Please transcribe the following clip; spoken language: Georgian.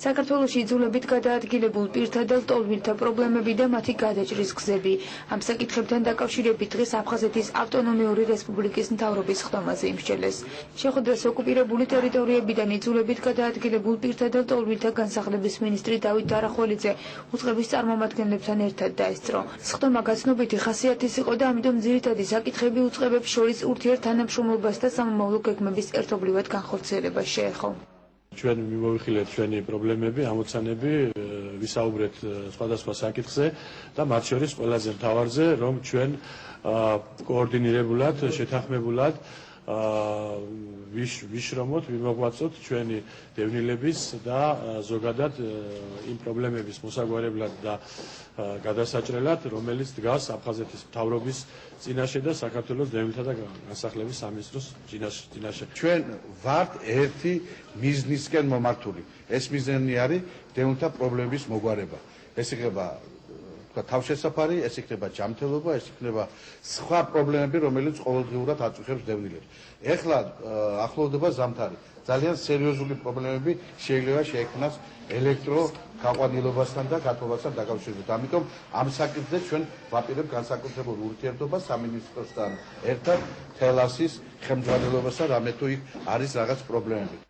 საქართველოში იძულებით გადაადგილებულ პირთა და ლტოლვილთა პრობლემები და მათი გადაჭრის გზები. Ამ საკითხებთან დაკავშირებით დღეს აფხაზეთის ავტონომიური რესპუბლიკის მთავრობის ხდომაზე იმსჯელეს. შეხვედრას ოკუპირებული ტერიტორიებიდან იძულებით გადაადგილებულ პირთა და ლტოლვილთა განსახლების მინისტრი დავით დარახველიძე უწყების წარმომადგენლებთან ერთად დაესწრო. სხდომა გაცნობითი ხასიათის იყო და ამიტომ ძირითადი საკითხები უწყებებს შორის ურთიერთთანამშრომლობას და სამომავლო გეგმების ერთობლივად განხორციელებას შეეხო. ჩვენ მივოვიხილეთ ჩვენი პრობლემები, ამოცანები, ვისაუბრეთ სხვადასხვა საკითხზე და მათ შორის ყველაზე მთავარზე, რომ ჩვენ კოორდინირებულად, შეთანხმებულად ვიშრომოთ, ვიმოღვაწოთ ჩვენი დევნილების და ზოგადად იმ პრობლემების მოსაგვარებლად და გადასაჭრელად, რომელიც დგას აფხაზეთის მთავრობის წინაშე და საქართველოს დევნილთა და განსახლების სამინისტროს წინაშე. ჩვენ ვართ ერთი მიზნისკენ მომართული. ეს მიზანი არის დევნილთა პრობლემების მოგვარება. ეს იქნება თავშესაფარი, ეს იქნება ჯანმრთელობა, ეს იქნება სხვა პრობლემები, რომელიც ყოველდღიურად აწუხებს დევნილებს. ეხლა ახლოვდება ზამთარი. ძალიან სერიოზული პრობლემები შეიძლება შეექმნას ელექტროგაყვანილობასთან და გათოვასთან დაკავშირებით. ამიტომ ამ საკითხზე ჩვენ ვაპირებთ განსაკუთრებულ ურთიერთობას სამინისტროსთან ერთად, თელასის ხელმძღვანელობასთან, რამე თუ იქ არის რაღაც პრობლემები.